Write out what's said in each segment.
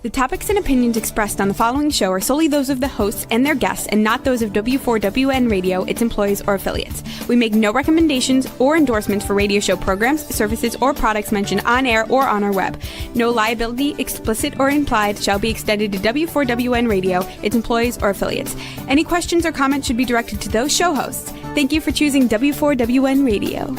The topics and opinions expressed on the following show are solely those of the hosts and their guests and not those of W4WN Radio, its employees, or affiliates. We make no recommendations or endorsements for radio show programs, services, or products mentioned on air or on our web. No liability, explicit or implied, shall be extended to W4WN Radio, its employees, or affiliates. Any questions or comments should be directed to those show hosts. Thank you for choosing W4WN Radio.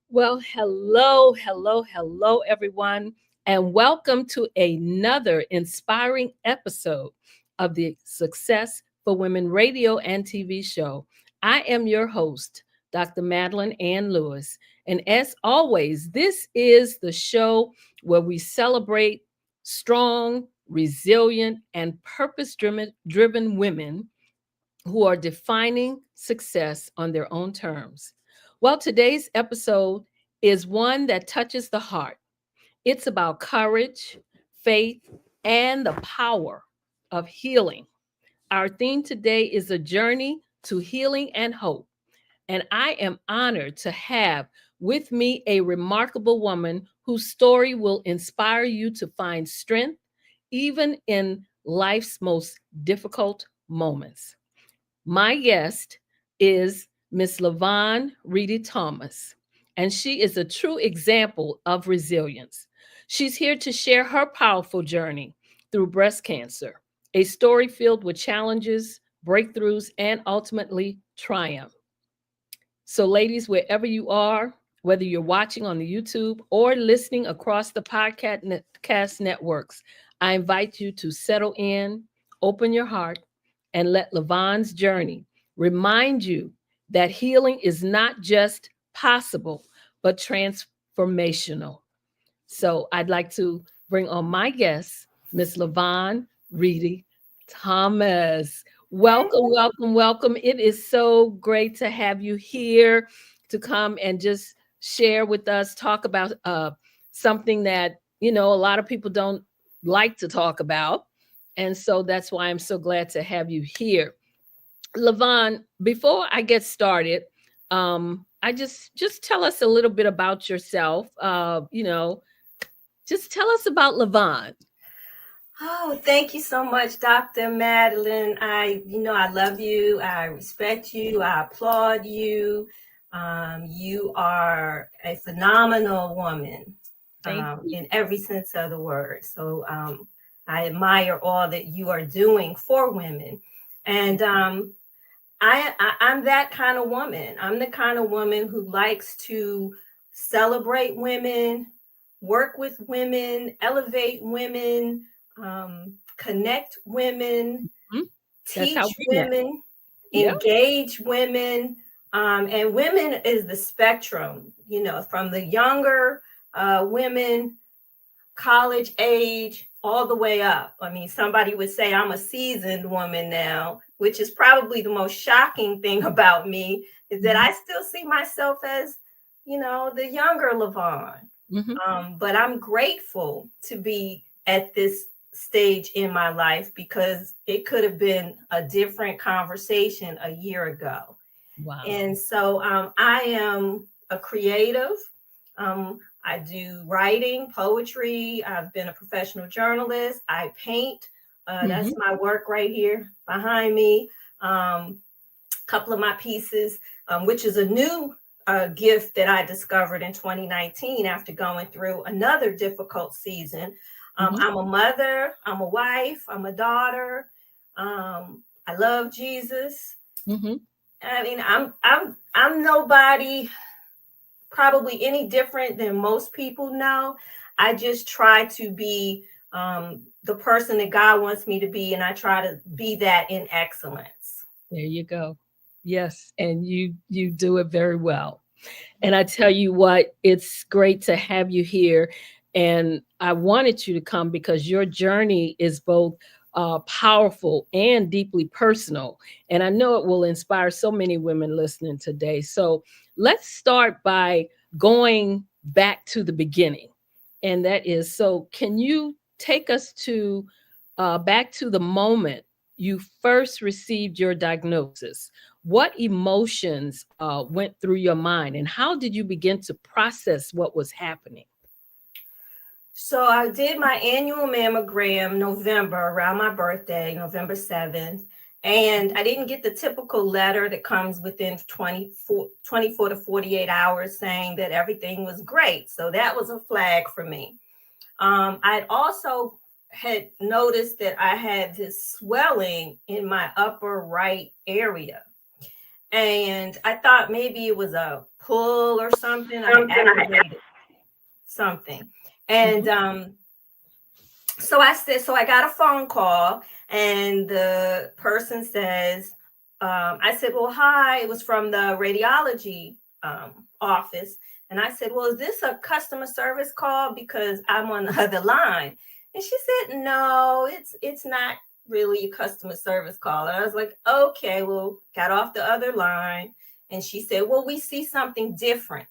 Well, hello, everyone, and welcome to another inspiring episode of the Success for Women radio and TV show. I am your host, Dr. Madeline Ann Lewis, and as always, this is the show where we celebrate strong, resilient, and purpose-driven women who are defining success on their own terms. Well, today's episode is one that touches the heart. It's about courage, faith, and the power of healing. Our theme today is a journey to healing and hope. And I am honored to have with me a remarkable woman whose story will inspire you to find strength even in life's most difficult moments. My guest is Miss LaVonne Reedy Thomas, and she is a true example of resilience. She's here to share her powerful journey through breast cancer, a story filled with challenges, breakthroughs, and ultimately triumph. So ladies, wherever you are, whether you're watching on the YouTube or listening across the podcast networks, I invite you to settle in, open your heart, and let LaVonne's journey remind you that healing is not just possible, but transformational. So I'd like to bring on my guest, Miss LaVonne Reedy Thomas. Welcome. It is so great to have you here to come and just share with us, talk about something that, a lot of people don't like to talk about. And so that's why I'm so glad to have you here. LaVonne, before I get started, I just tell us a little bit about yourself. Just tell us about LaVonne. Oh, thank you so much, Dr. Madeline. I love you. I respect you. I applaud you. You are a phenomenal woman in every sense of the word. So I admire all that you are doing for women. And I'm that kind of woman. I'm the kind of woman who likes to celebrate women, work with women, elevate women, connect women, teach women, engage women. And women is the spectrum, from the younger women, college age, all the way up. I mean, somebody would say I'm a seasoned woman now, which is probably the most shocking thing about me, is that I still see myself as, the younger LaVonne. But I'm grateful to be at this stage in my life because it could have been a different conversation a year ago. Wow. And so I am a creative. I do writing, poetry. I've been a professional journalist. I paint. That's my work right here behind me. A couple of my pieces, which is a new gift that I discovered in 2019 after going through another difficult season. I'm a mother. I'm a wife. I'm a daughter. I love Jesus. I mean, I'm nobody probably any different than most people know. I just try to be the person that God wants me to be, and I try to be that in excellence. There you go. Yes, and you do it very well. And I tell you what, it's great to have you here. And I wanted you to come because your journey is both powerful and deeply personal. And I know it will inspire so many women listening today. So let's start by going back to the beginning. And that is, so can you take us to back to the moment you first received your diagnosis? What emotions went through your mind, and how did you begin to process what was happening? So I did my annual mammogram November, around my birthday, November 7th. And I didn't get the typical letter that comes within 24 to 48 hours saying that everything was great. So that was a flag for me. I'd also had noticed that I had this swelling in my upper right area. And I thought maybe it was a pull or something. I activated something. And so I got a phone call, and the person says, I said, well, hi, it was from the radiology office. And I said, well, is this a customer service call? Because I'm on the other line. And she said, no, it's not really a customer service call. And I was like, okay, well, got off the other line. And she said, well, we see something different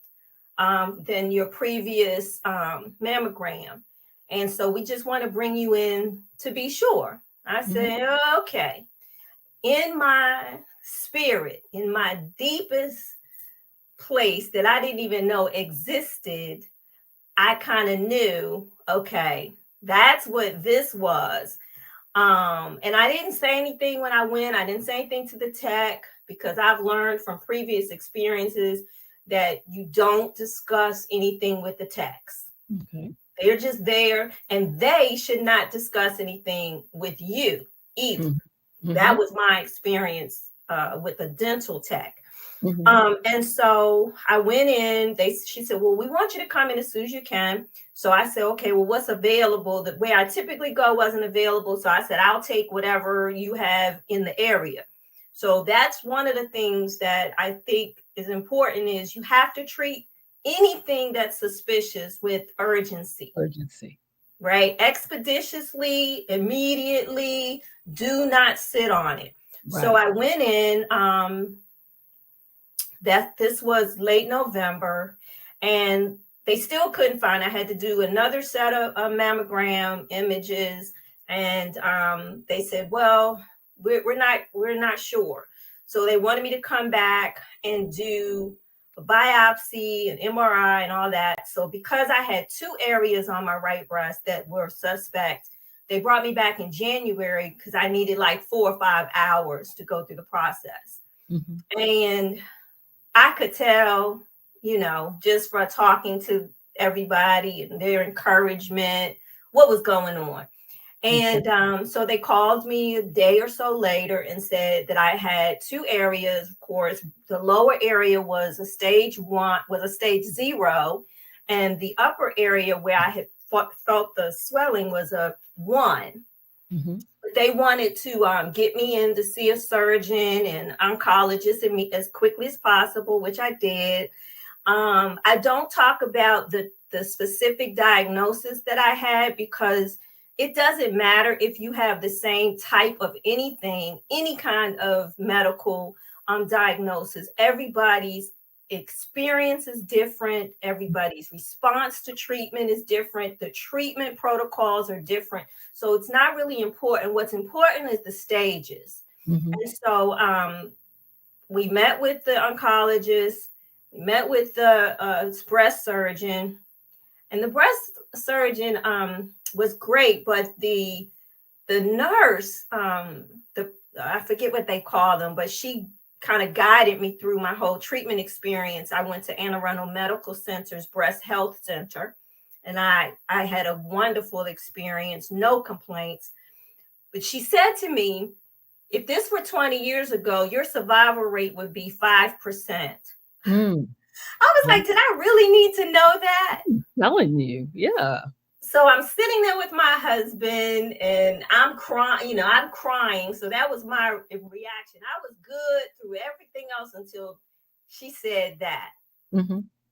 than your previous mammogram. And so we just want to bring you in to be sure. I said, okay. In my spirit, in my deepest place that I didn't even know existed, I kind of knew, okay, that's what this was. And I didn't say anything when I went. I didn't say anything to the tech because I've learned from previous experiences that you don't discuss anything with the techs. Okay. They're just there, and they should not discuss anything with you either. That was my experience with a dental tech. And so I went in, she said, well, we want you to come in as soon as you can. So I said, okay, well, what's available? The way I typically go wasn't available. So I said, I'll take whatever you have in the area. So that's one of the things that I think is important is you have to treat anything that's suspicious with urgency. Right? Expeditiously, immediately, do not sit on it. Right. So I went in, this was late November, and they still couldn't find. I had to do another set of mammogram images, and they said, well, we're not sure. So they wanted me to come back and do a biopsy and MRI and all that. So because I had 2 areas on my right breast that were suspect, they brought me back in January because I needed like 4 or 5 hours to go through the process. And I could tell, just from talking to everybody and their encouragement, what was going on. And so they called me a day or so later and said that I had 2 areas. Of course, the lower area was a stage 0, and the upper area where I had felt the swelling was a 1. But they wanted to get me in to see a surgeon and oncologist as quickly as possible, which I did. I don't talk about the specific diagnosis that I had because it doesn't matter if you have the same type of anything, any kind of medical diagnosis. Everybody's experience is different. Everybody's response to treatment is different. The treatment protocols are different. So it's not really important. What's important is the stages. And so we met with the oncologist, we met with the breast surgeon, and the breast surgeon was great, but the nurse, I forget what they call them, but she kind of guided me through my whole treatment experience. I went to Anne Arundel Medical Center's Breast Health Center, and I had a wonderful experience, no complaints. But she said to me, if this were 20 years ago, your survival rate would be 5%. I was like, did I really need to know that? I'm telling you, yeah. So I'm sitting there with my husband and I'm crying. So that was my reaction. I was good through everything else until she said that.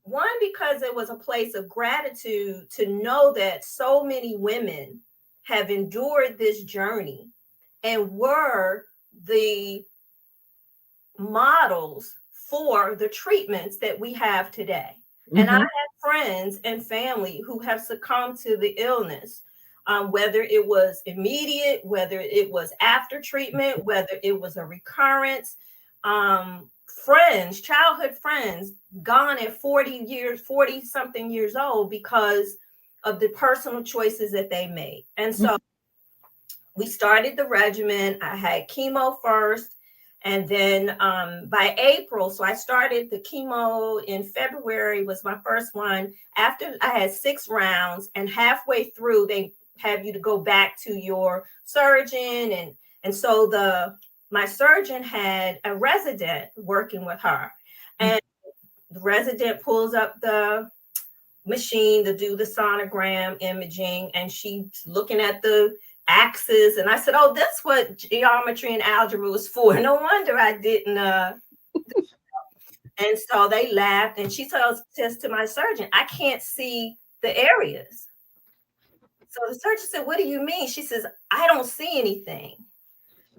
One, because it was a place of gratitude to know that so many women have endured this journey and were the models for the treatments that we have today. Mm-hmm. And I have friends and family who have succumbed to the illness, whether it was immediate, whether it was after treatment, whether it was a recurrence. Friends, childhood friends, gone at 40 something years old because of the personal choices that they made. And so we started the regimen. I had chemo first, and then by April, so I started the chemo in February was my first one. After I had 6 rounds, and halfway through, they have you to go back to your surgeon. And so my surgeon had a resident working with her, and the resident pulls up the machine to do the sonogram imaging, and she's looking at the axis. And I said, oh, that's what geometry and algebra was for. No wonder I didn't. And so they laughed, and she says to my surgeon, I can't see the areas. So the surgeon said, what do you mean? She says, I don't see anything.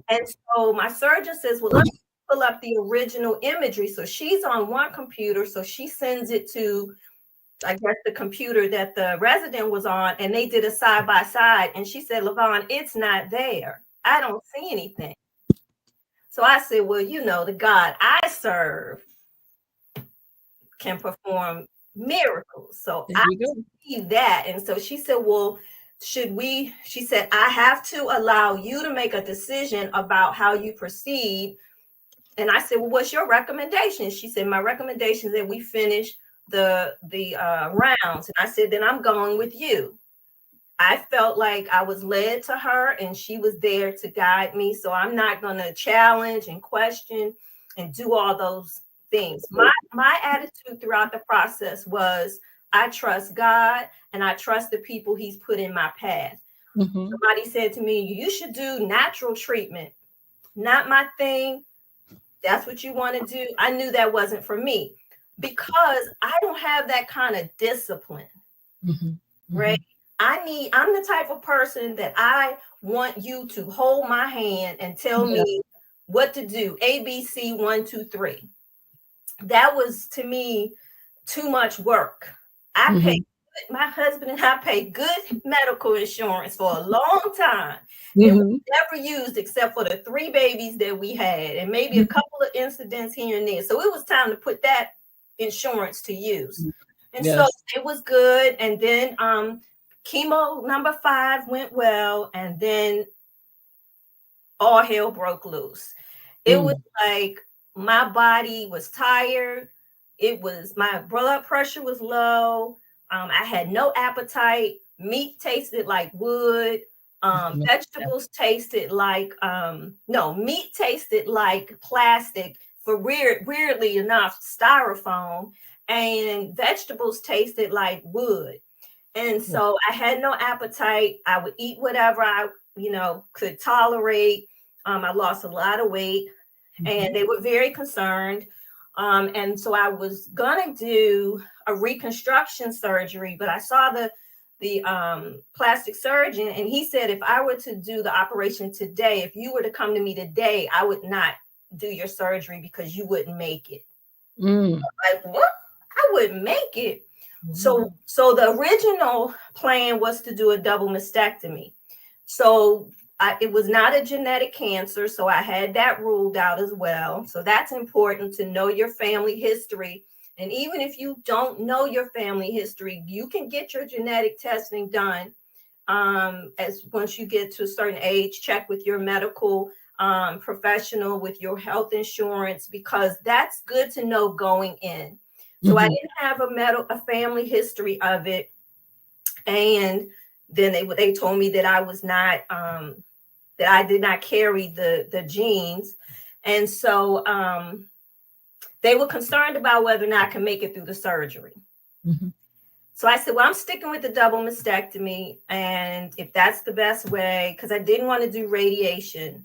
And so my surgeon says, well, let me pull up the original imagery. So she's on one computer. So she sends it to, I guess, the computer that the resident was on, and they did a side by side. And she said, LaVon, it's not there. I don't see anything. So I said, well, the God I serve can perform miracles. So I believe that. And so she said, well, she said, I have to allow you to make a decision about how you proceed. And I said, well, what's your recommendation? She said, my recommendation is that we finish the rounds. And I said, then I'm going with you. I felt like I was led to her, and she was there to guide me. So I'm not going to challenge and question and do all those things. My attitude throughout the process was, I trust God, and I trust the people he's put in my path. Mm-hmm. Somebody said to me, you should do natural treatment. Not my thing. That's what you want to do. I knew that wasn't for me because I don't have that kind of discipline. Mm-hmm. Right? I'm the type of person that I want you to hold my hand and tell me what to do. ABC 1, 2, 3. That was, to me, too much work. My husband and I paid good medical insurance for a long time. And we never used except for the 3 babies that we had, and maybe a couple of incidents here and there. So it was time to put that insurance to use. And so it was good. And then chemo number 5 went well. And then all hell broke loose. It was like my body was tired. My blood pressure was low. I had no appetite. Meat tasted like wood. Vegetables tasted like, meat tasted like plastic, for weirdly enough, styrofoam, and vegetables tasted like wood. And so I had no appetite. I would eat whatever I, could tolerate. I lost a lot of weight, and they were very concerned. And so I was gonna do a reconstruction surgery, but I saw the plastic surgeon, and he said, if I were to do the operation today, if you were to come to me today, I would not do your surgery because you wouldn't make it. Like, what? I wouldn't make it. So the original plan was to do a double mastectomy. So it was not a genetic cancer, so I had that ruled out as well. So that's important to know your family history. And even if you don't know your family history, you can get your genetic testing done. As once you get to a certain age, check with your medical professional, with your health insurance, because that's good to know going in. So I didn't have a family history of it. And then they told me that I was not, that I did not carry the genes. And so they were concerned about whether or not I could make it through the surgery. So I said, well, I'm sticking with the double mastectomy. And if that's the best way, because I didn't want to do radiation.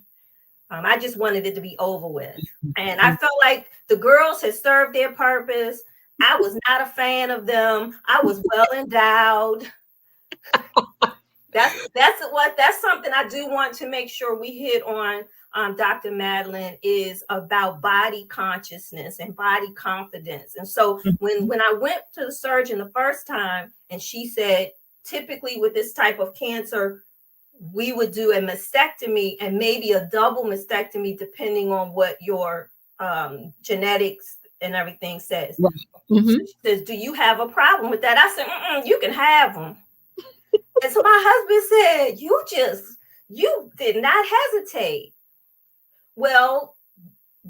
I just wanted it to be over with. And I felt like the girls had served their purpose. I was not a fan of them. I was well endowed. That's something I do want to make sure we hit on, Dr. Madeline, is about body consciousness and body confidence. And so when I went to the surgeon the first time, and she said, typically with this type of cancer, we would do a mastectomy and maybe a double mastectomy, depending on what your genetics and everything says. Right. Mm-hmm. So she says, do you have a problem with that? I said, you can have them. And so my husband said, you did not hesitate. Well,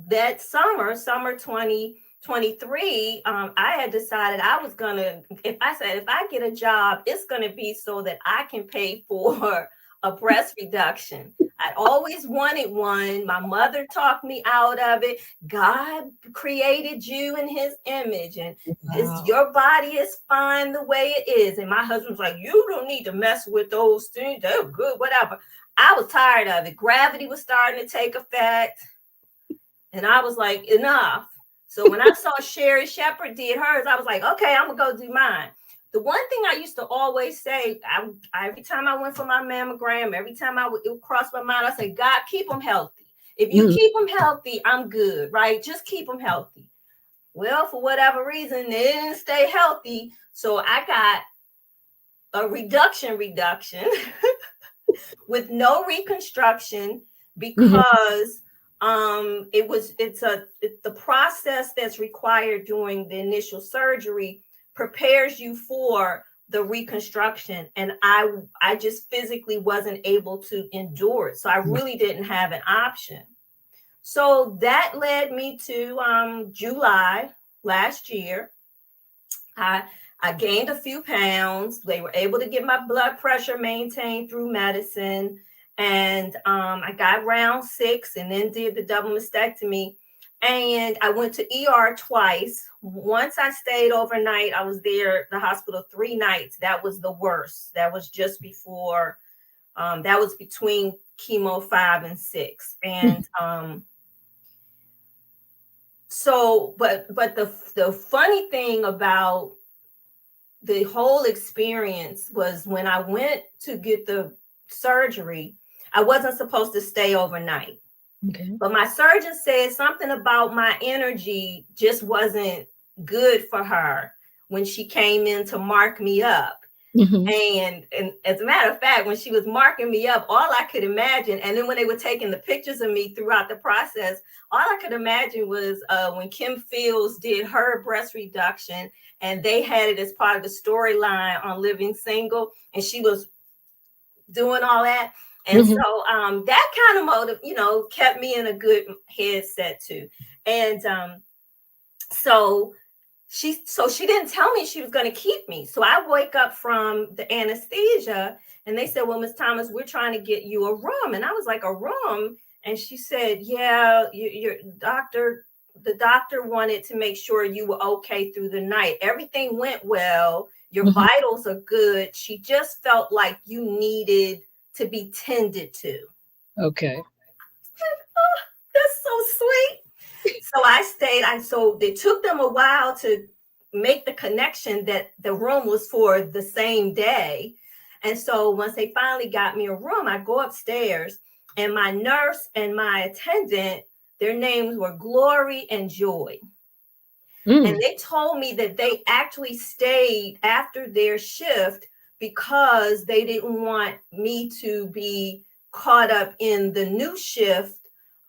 that summer 2023, I had decided I was gonna, if I get a job, it's gonna be so that I can pay for a breast reduction. I always wanted one. My mother talked me out of it. God created you in his image, and your body is fine the way it is. And my husband's like, you don't need to mess with those things. They're good, whatever. I was tired of it. Gravity was starting to take effect. And I was like, enough. So when I saw Sherry Shepherd did hers, I was like, okay, I'm going to go do mine. The one thing I used to always say, every time I went for my mammogram, every time it would cross my mind, I said, God, keep them healthy. If you keep them healthy, I'm good, right? Just keep them healthy. Well, for whatever reason, they didn't stay healthy. So I got a reduction with no reconstruction, because it's the process that's required during the initial surgery prepares you for the reconstruction, and I just physically wasn't able to endure it, so I really didn't have an option. So that led me to July last year. I gained a few pounds. They were able to get my blood pressure maintained through medicine, and I got round 6 and then did the double mastectomy. And I went to ER twice. Once I stayed overnight. I was there, the hospital, 3 nights. That was the worst. That was just before, that was between chemo 5 and 6. And so, but the funny thing about the whole experience was when I went to get the surgery, I wasn't supposed to stay overnight. Okay. But my surgeon said something about my energy just wasn't good for her when she came in to mark me up. And as a matter of fact, when she was marking me up, all I could imagine, and then when they were taking the pictures of me throughout the process, all I could imagine was when Kim Fields did her breast reduction, and they had it as part of the storyline on Living Single, and she was doing all that. And so that kind of motive, kept me in a good headset too. And so she didn't tell me she was going to keep me. So I wake up from the anesthesia, and they said, well, Ms. Thomas, we're trying to get you a room. And I was like, a room? And she said, yeah, the doctor wanted to make sure you were okay through the night. Everything went well. Your vitals are good. She just felt like you needed to be tended to. Okay. Oh, that's so sweet. So I stayed. So it took them a while to make the connection that the room was for the same day. And so once they finally got me a room, I go upstairs, and my nurse and my attendant, their names were Glory and Joy. And they told me that they actually stayed after their shift because they didn't want me to be caught up in the new shift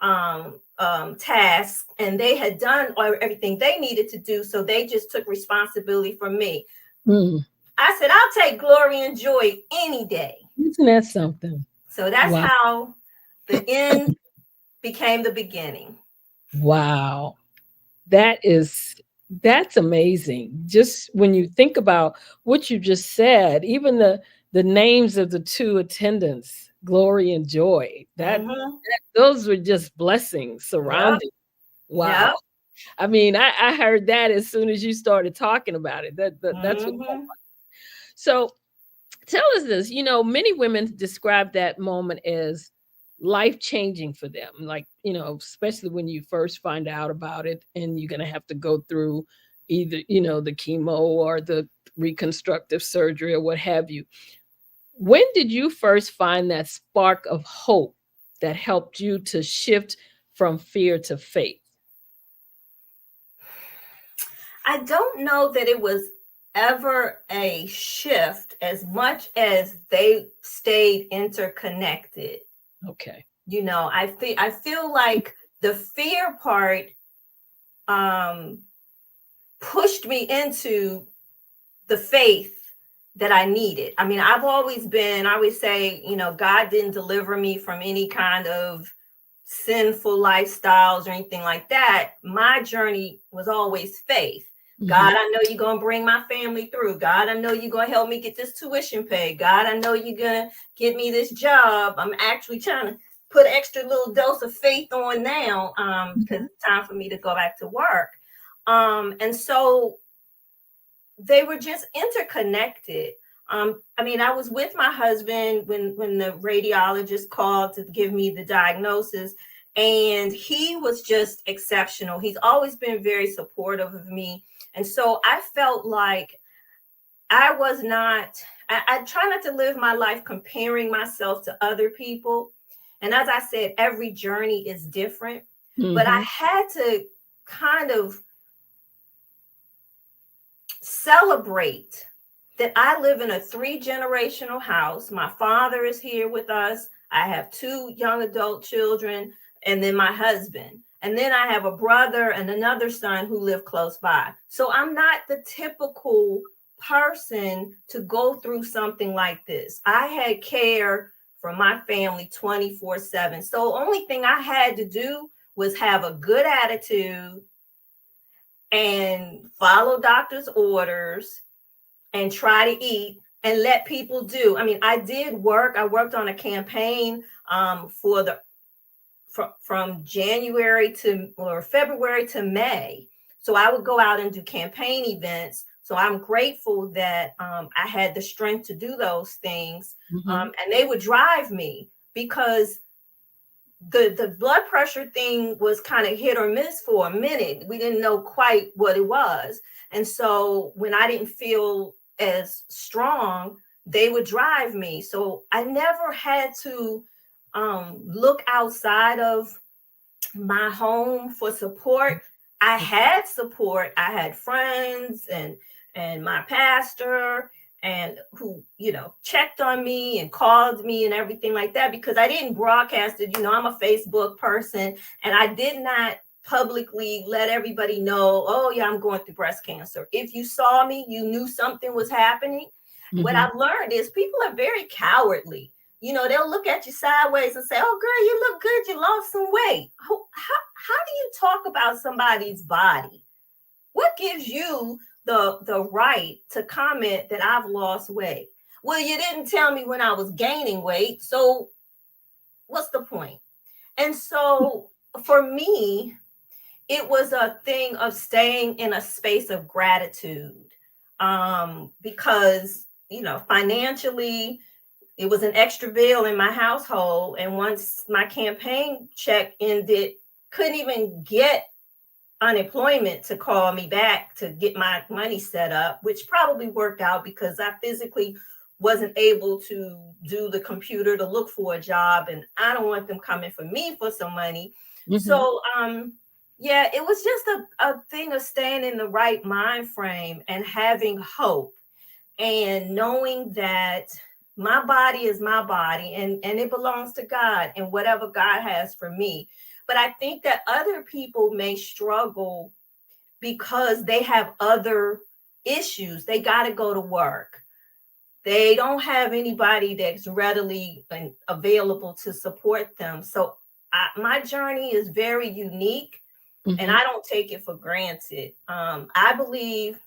task, and they had done everything they needed to do, so they just took responsibility for me. I said, I'll take Glory and Joy any day. Isn't that something? So that's how the end became the beginning. Wow. That's amazing. Just when you think about what you just said, even the names of the 2 attendants, Glory and Joy, those were just blessings surrounding. Yep. Wow. Yep. I mean, I heard that as soon as you started talking about it. That's what. So tell us this, many women describe that moment as life-changing for them, like, especially when you first find out about it and you're going to have to go through either, the chemo or the reconstructive surgery or what have you. When did you first find that spark of hope that helped you to shift from fear to faith? I don't know that it was ever a shift as much as they stayed interconnected. Okay. I feel like the fear part pushed me into the faith that I needed. I mean, I always say, God didn't deliver me from any kind of sinful lifestyles or anything like that. My journey was always faith. God, I know you're going to bring my family through. God, I know you're going to help me get this tuition paid. God, I know you're going to get me this job. I'm actually trying to put extra little dose of faith on now because it's time for me to go back to work. And so they were just interconnected. I was with my husband when the radiologist called to give me the diagnosis, and he was just exceptional. He's always been very supportive of me. And so I felt like I try not to live my life comparing myself to other people. And as I said, every journey is different, but I had to kind of celebrate that I live in a 3-generational house. My father is here with us. I have 2 young adult children, and then my husband. And then I have a brother and another son who live close by. So I'm not the typical person to go through something like this. I had care for my family 24/7. So the only thing I had to do was have a good attitude and follow doctor's orders and try to eat and let people do. I mean, I did work. I worked on a campaign from January or February to May. So I would go out and do campaign events. So I'm grateful that I had the strength to do those things. And they would drive me because the blood pressure thing was kind of hit or miss for a minute. We didn't know quite what it was. And so when I didn't feel as strong, they would drive me. So I never had to look outside of my home for support. I had support. I had friends and my pastor and who, checked on me and called me and everything like that, because I didn't broadcast it. I'm a Facebook person, and I did not publicly let everybody know, oh yeah, I'm going through breast cancer. If you saw me, you knew something was happening. What I've learned is people are very cowardly. They'll look at you sideways and say, oh girl, you look good, you lost some weight. How do you talk about somebody's body? What gives you the right to comment that I've lost weight? Well, you didn't tell me when I was gaining weight, so what's the point? And so for me, it was a thing of staying in a space of gratitude, because financially it was an extra bill in my household, and once my campaign check ended, couldn't even get unemployment to call me back to get my money set up, which probably worked out because I physically wasn't able to do the computer to look for a job, and I don't want them coming for me for some money. So yeah, it was just a thing of staying in the right mind frame and having hope and knowing that my body is my body and it belongs to God and whatever God has for me. But I think that other people may struggle because they have other issues. They got to go to work. They don't have anybody that's readily and available to support them. So my journey is very unique, and I don't take it for granted. I believe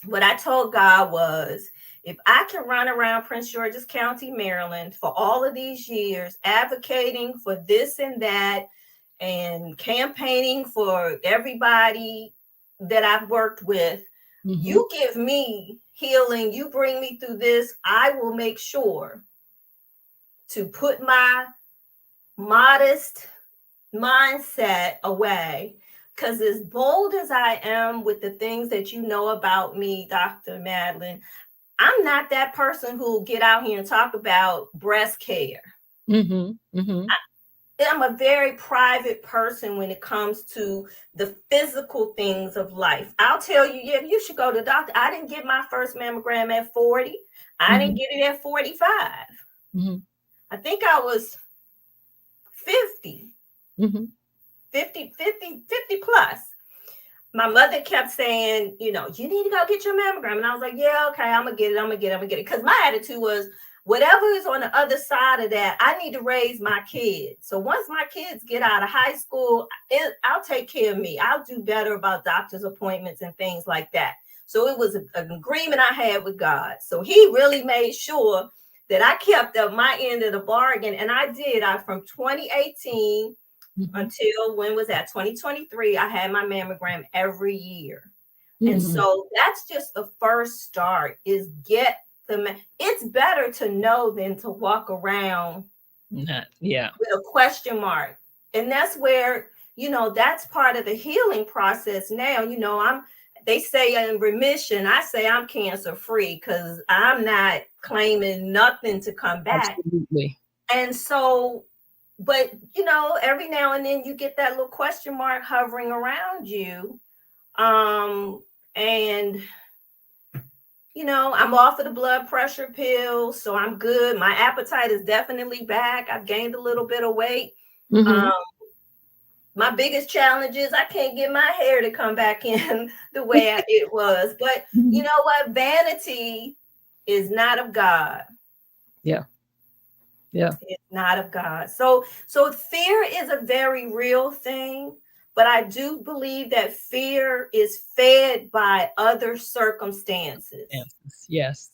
what I told God was, if I can run around Prince George's County, Maryland for all of these years, advocating for this and that, and campaigning for everybody that I've worked with, you give me healing, you bring me through this, I will make sure to put my modest mindset away, because as bold as I am with the things that you know about me, Dr. Madeline, I'm not that person who'll get out here and talk about breast care. Mm-hmm. Mm-hmm. I'm a very private person when it comes to the physical things of life. I'll tell you, yeah, you should go to the doctor. I didn't get my first mammogram at 40. I didn't get it at 45. Mm-hmm. I think I was 50, Mm-hmm. 50 plus. My mother kept saying, you need to go get your mammogram. And I was like, yeah, okay, I'm going to get it. Because my attitude was, whatever is on the other side of that, I need to raise my kids. So once my kids get out of high school, I'll take care of me. I'll do better about doctor's appointments and things like that. So it was an agreement I had with God. So he really made sure that I kept up my end of the bargain. And I did. From 2018 until when was that? 2023, I had my mammogram every year. And so that's just the first start, is get it's better to know than to walk around with a question mark. And that's where, that's part of the healing process now. They say in remission, I say I'm cancer free because I'm not claiming nothing to come back. Absolutely. And so, but every now and then you get that little question mark hovering around you. And I'm off of the blood pressure pill, so I'm good. My appetite is definitely back. I've gained a little bit of weight. My biggest challenge is I can't get my hair to come back in the way it was. But you know what? Vanity is not of God. Yeah. It's not of God. So fear is a very real thing. But I do believe that fear is fed by other circumstances. Yes.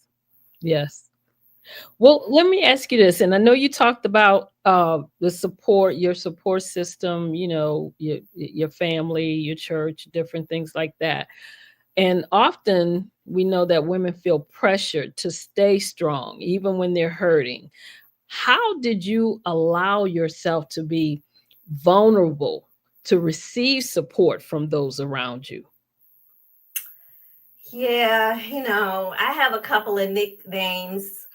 Well, let me ask you this. And I know you talked about the support, your support system, your family, your church, different things like that. And often we know that women feel pressured to stay strong, even when they're hurting. How did you allow yourself to be vulnerable to receive support from those around you? Yeah, I have a couple of nicknames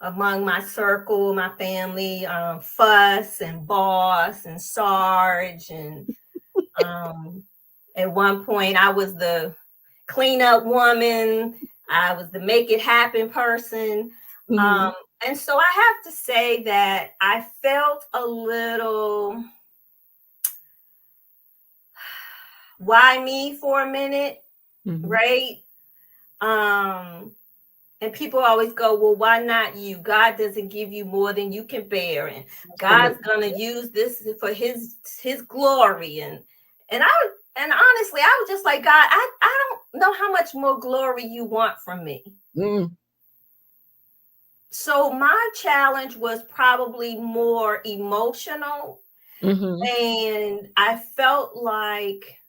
among my circle, my family, Fuss and Boss and Sarge. And at one point I was the cleanup woman. I was the make it happen person. And so I have to say that I felt a little, why me for a minute, right? And people always go, well, why not you? God doesn't give you more than you can bear, and God's gonna use this for his glory. And honestly, I was just like, God, I don't know how much more glory you want from me. So my challenge was probably more emotional. And I felt like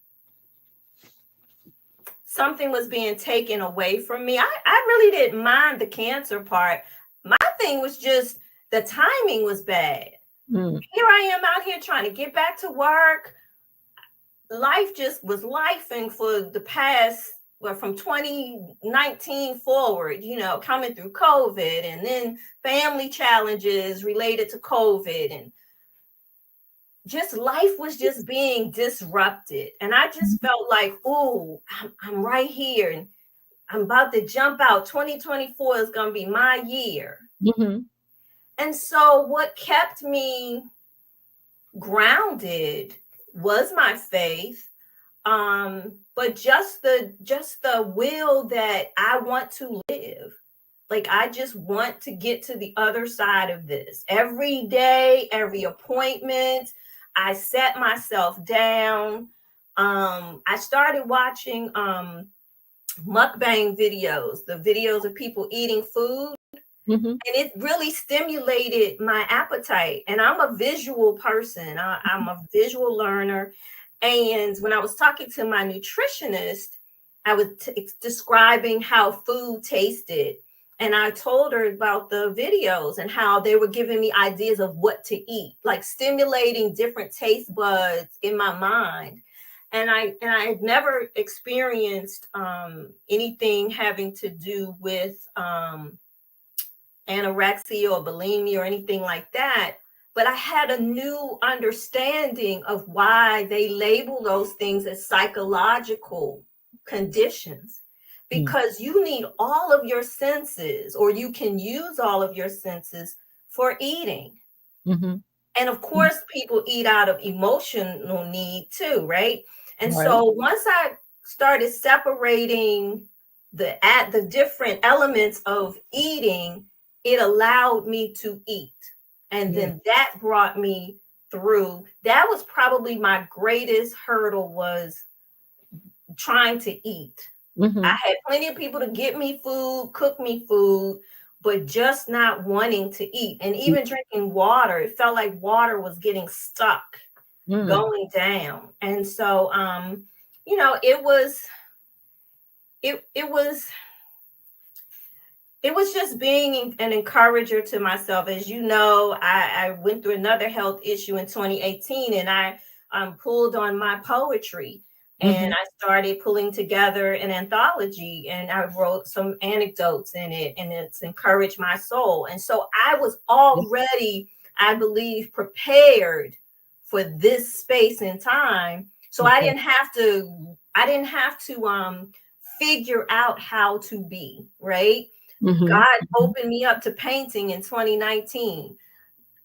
something was being taken away from me. I really didn't mind the cancer part. My thing was just the timing was bad. Here I am out here trying to get back to work. Life just was lifing for the past, from 2019 forward, coming through COVID, and then family challenges related to COVID, and just life was just being disrupted. And I just felt like, oh, I'm right here and I'm about to jump out. 2024 is going to be my year. And so what kept me grounded was my faith. But just the will that I want to live. Like, I just want to get to the other side of this. Every day, every appointment, I set myself down. I started watching mukbang videos, the videos of people eating food. And it really stimulated my appetite. And I'm a visual person. I'm a visual learner. And when I was talking to my nutritionist, I was describing how food tasted. And I told her about the videos and how they were giving me ideas of what to eat, like stimulating different taste buds in my mind. and I had never experienced anything having to do with anorexia or bulimia or anything like that. But I had a new understanding of why they label those things as psychological conditions, because you need all of your senses, or you can use all of your senses for eating. Mm-hmm. And of course, people eat out of emotional need too, right? And Right. so once I started separating the different elements of eating, it allowed me to eat. And then that brought me through. That was probably my greatest hurdle, was trying to eat. Mm-hmm. I had plenty of people to get me food, cook me food, but just not wanting to eat. And even drinking water, it felt like water was getting stuck, going down. And so, you know, it was just being an encourager to myself. As you know, I went through another health issue in 2018, and I pulled on my poetry. And I started pulling together an anthology, and I wrote some anecdotes in it, and it's encouraged my soul. And so I was already, I believe, prepared for this space and time. So I didn't have to figure out how to be, right? God opened me up to painting in 2019.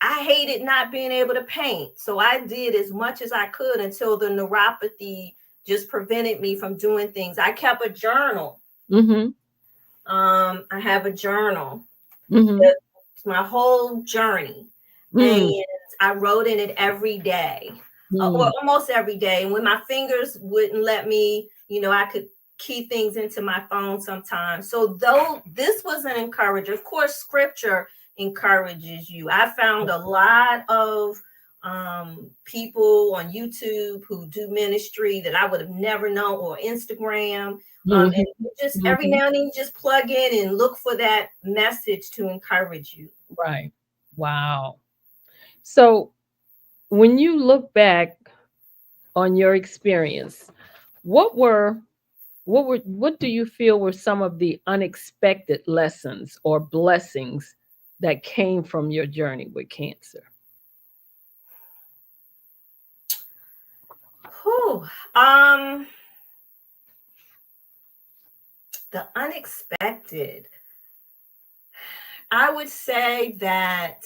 I hated not being able to paint. So I did as much as I could until the neuropathy just prevented me from doing things. I kept a journal. I have a journal. It's my whole journey. And I wrote in it every day, or almost every day. And when my fingers wouldn't let me, you know, I could key things into my phone sometimes. So though this was an encourager, of course, scripture encourages you. I found a lot of people on YouTube who do ministry that I would have never known, or Instagram. And just every now and then you just plug in and look for that message to encourage you. Right. Wow. So when you look back on your experience, what do you feel were some of the unexpected lessons or blessings that came from your journey with cancer? The unexpected. I would say that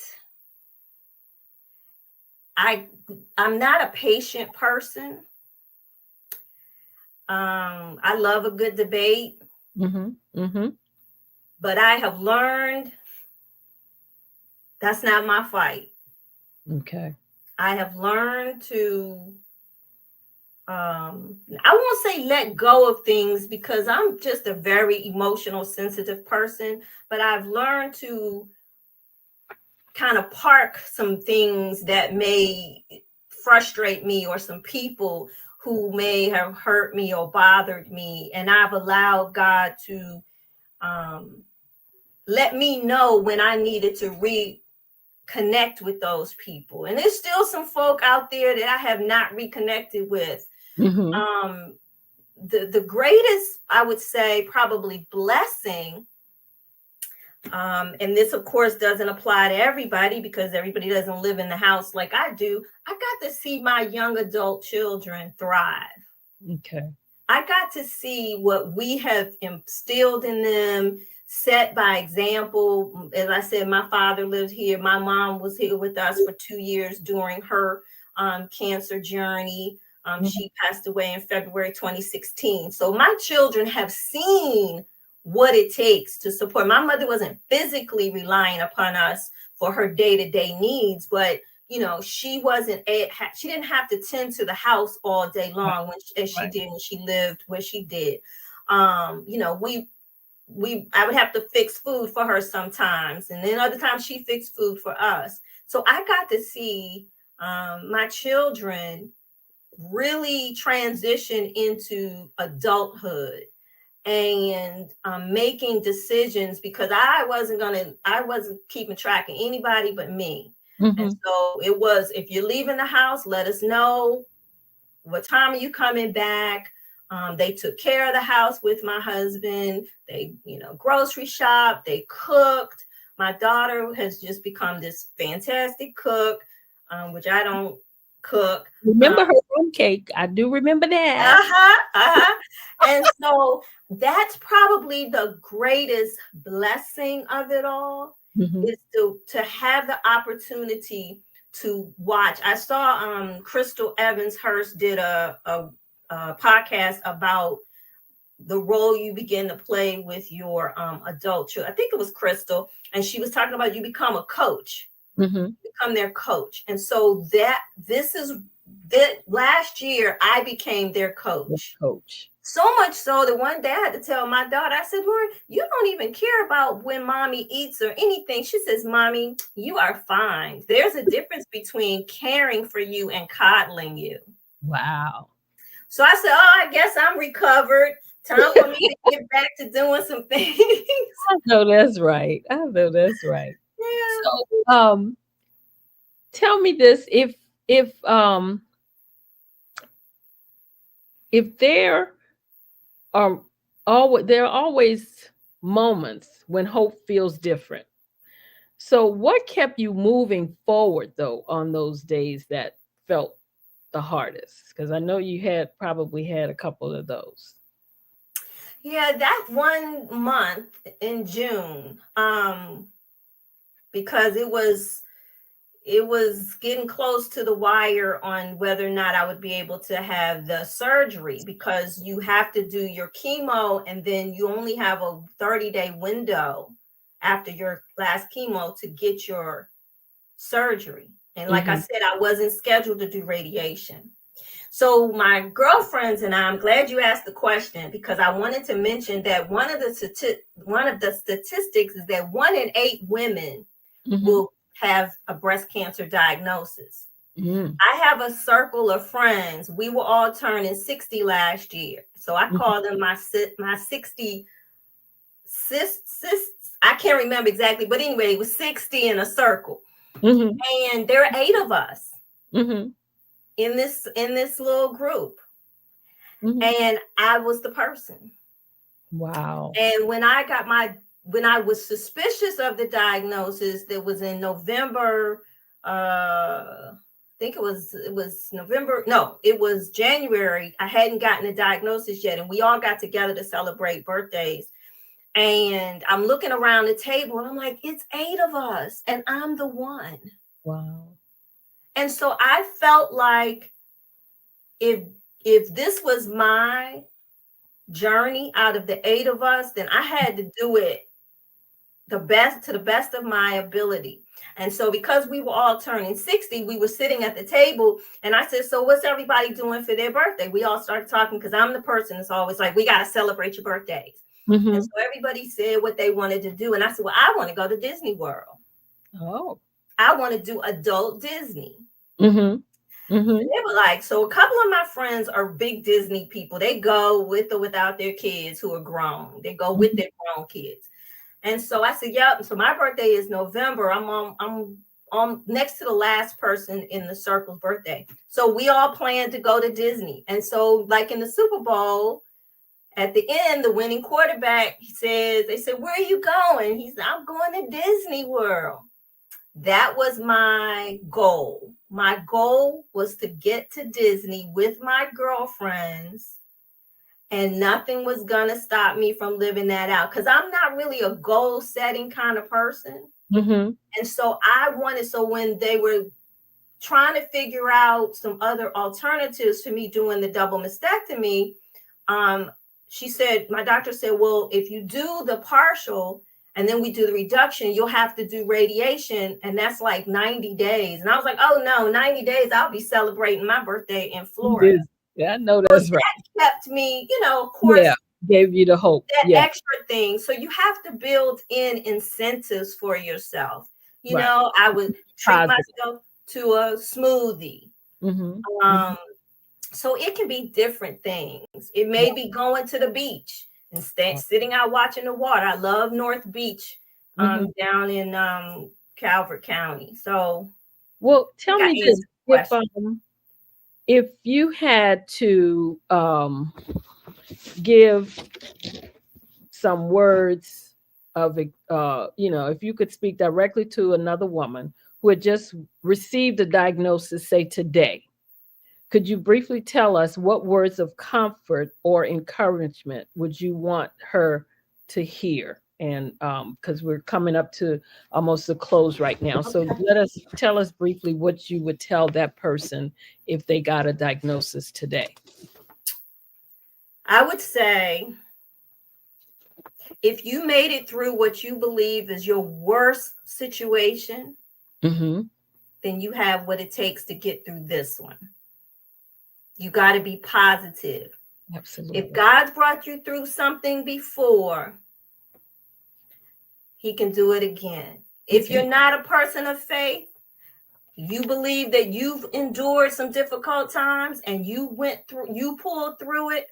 I'm not a patient person. I love a good debate, but I have learned that's not my fight. Okay. I have learned to, I won't say let go of things, because I'm just a very emotional, sensitive person, but I've learned to kind of park some things that may frustrate me, or some people who may have hurt me or bothered me. And I've allowed God to let me know when I needed to reconnect with those people. And there's still some folk out there that I have not reconnected with. The greatest, I would say, probably blessing, and this of course doesn't apply to everybody, because everybody doesn't live in the house like I do. I got to see my young adult children thrive. Okay. I got to see what we have instilled in them, set by example. As I said, my father lived here. My mom was here with us for 2 years during her cancer journey. She passed away in February 2016. So my children have seen what it takes to support. My mother wasn't physically relying upon us for her day-to-day needs, but you know, she didn't have to tend to the house all day long as she did when she lived where she did. You know, I would have to fix food for her sometimes, and then other times she fixed food for us. So I got to see my children really transition into adulthood and making decisions, because I wasn't keeping track of anybody but me. And so it was, if you're leaving the house, let us know. what time are you coming back? They took care of the house with my husband. They, grocery shop. They cooked. My daughter has just become this fantastic cook, which I don't cook. Remember her rum cake? I do remember that. And so that's probably the greatest blessing of it all, is to have the opportunity to watch. I saw Crystal Evans Hurst did a podcast about the role you begin to play with your adult children. I think it was Crystal, and she was talking about you become a coach, become their coach. And so that last year I became their coach. So much so that one day I had to tell my daughter, I said, Lauren, you don't even care about when mommy eats or anything. She says, Mommy, you are fine. There's a difference between caring for you and coddling you. Wow. So I said, I guess I'm recovered. Time for me to get back to doing some things. I know that's right. Yeah. So, tell me this: if there are always moments when hope feels different. So, what kept you moving forward though on those days that felt the hardest? Because I know you probably had a couple of those. Yeah, that 1 month in June, because it was getting close to the wire on whether or not I would be able to have the surgery, because you have to do your chemo and then you only have a 30-day window after your last chemo to get your surgery. And like I said, I wasn't scheduled to do radiation. So my girlfriends and I'm glad you asked the question, because I wanted to mention that one of the statistics is that 1 in 8 women will have a breast cancer diagnosis. I have a circle of friends. We were all turning 60 last year. So I call them my 60 sis. I can't remember exactly, but anyway, it was 60 in a circle. And there are 8 of us. In this little group. And I was the person. Wow. And when I was suspicious of the diagnosis, that was in November, I think it was November. No, it was January. I hadn't gotten the diagnosis yet. And we all got together to celebrate birthdays. And I'm looking around the table and I'm like, it's 8 of us and I'm the one. Wow. And so I felt like if this was my journey out of the 8 of us, then I had to do it to the best of my ability. And so because we were all turning 60, we were sitting at the table and I said, so what's everybody doing for their birthday? We all started talking, because I'm the person that's always like, we got to celebrate your birthdays. And so everybody said what they wanted to do. And I said, well, I want to go to Disney World. Oh. I want to do adult Disney. They were like, so a couple of my friends are big Disney people. They go with or without their kids who are grown. They go with their grown kids. And so I said, yep. So my birthday is November. I'm on next to the last person in the circle's birthday. So we all planned to go to Disney. And so like in the Super Bowl, at the end, the winning quarterback, they said, where are you going? He said, I'm going to Disney World. That was my goal. My goal was to get to Disney with my girlfriends, and nothing was going to stop me from living that out, because I'm not really a goal setting kind of person. And so so when they were trying to figure out some other alternatives for me doing the double mastectomy, my doctor said, well, if you do the partial and then we do the reduction, you'll have to do radiation. And that's like 90 days. And I was like, oh no, 90 days, I'll be celebrating my birthday in Florida. Yeah, I know that's right. That kept me, of course, gave you the hope. That extra thing. So you have to build in incentives for yourself. I would treat myself to a smoothie. So it can be different things. It may be going to the beach and sitting out watching the water. I love North Beach down in Calvert County. So, well, tell me this: If you had to give some words of, if you could speak directly to another woman who had just received a diagnosis, say today, could you briefly tell us what words of comfort or encouragement would you want her to hear? And because we're coming up to almost a close right now. So tell us briefly what you would tell that person if they got a diagnosis today. I would say, if you made it through what you believe is your worst situation, then you have what it takes to get through this one. You got to be positive. Absolutely. If God's brought you through something before, he can do it again. If you're not a person of faith, you believe that you've endured some difficult times and you pulled through it,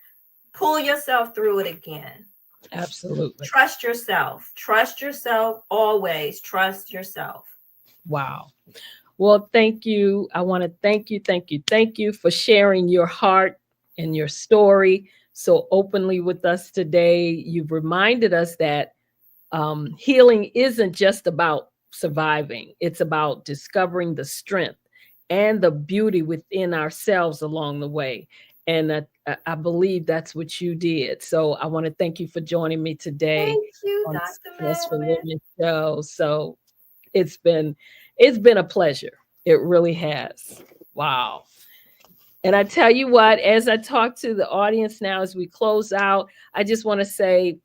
pull yourself through it again. Absolutely. Trust yourself. Trust yourself always. Trust yourself. Wow. Well, thank you. I want to thank you for sharing your heart and your story so openly with us today. You've reminded us that healing isn't just about surviving. It's about discovering the strength and the beauty within ourselves along the way. And I believe that's what you did. So I want to thank you for joining me today. Thank you, on Dr. Success for Madeline. Women show. So it's been a pleasure. It really has. Wow. And I tell you what, as I talk to the audience now, as we close out, I just want to say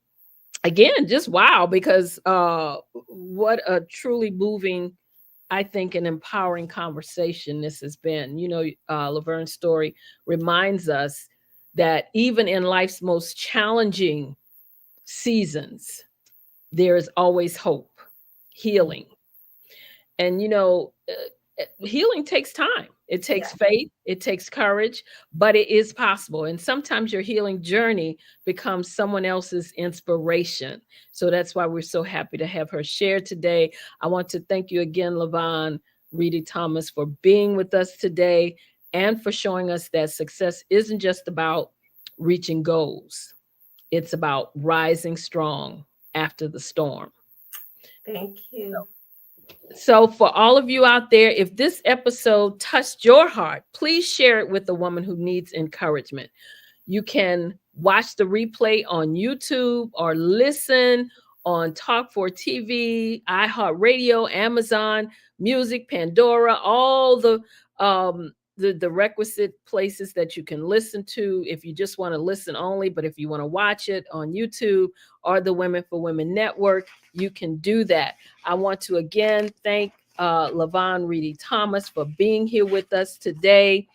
again, just wow, because what a truly moving, I think, an empowering conversation this has been. Laverne's story reminds us that even in life's most challenging seasons, there is always hope, healing. And, healing takes time. It takes faith, it takes courage, but it is possible. And sometimes your healing journey becomes someone else's inspiration. So that's why we're so happy to have her share today. I want to thank you again, Lavon Reedy Thomas, for being with us today and for showing us that success isn't just about reaching goals. It's about rising strong after the storm. Thank you. So for all of you out there, if this episode touched your heart, please share it with a woman who needs encouragement. You can watch the replay on YouTube or listen on Talk4TV, iHeartRadio, Amazon Music, Pandora, all the requisite places that you can listen to if you just want to listen only. But if you want to watch it on YouTube or the Women for Women Network, you can do that. I want to again thank Lavon Reedy Thomas for being here with us today.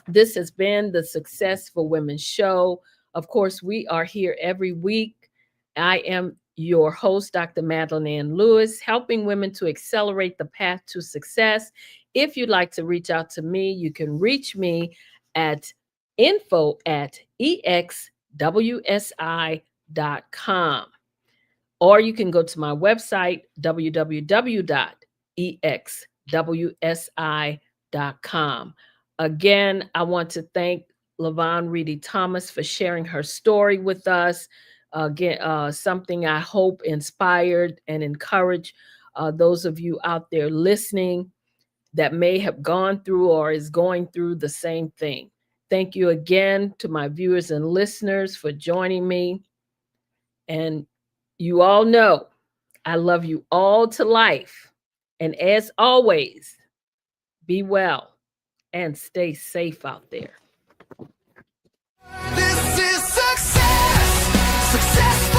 This has been the Success for Women show. Of course, we are here every week. I am your host, Dr. Madeline Ann Lewis, helping women to accelerate the path to success. If you'd like to reach out to me, you can reach me at info@exwsi.com. Or you can go to my website, www.exwsi.com. Again, I want to thank Lavon Reedy Thomas for sharing her story with us. Again, something I hope inspired and encouraged those of you out there listening that may have gone through or is going through the same thing. Thank you again to my viewers and listeners for joining me. And you all know I love you all to life. And as always, be well and stay safe out there. This is success. Success.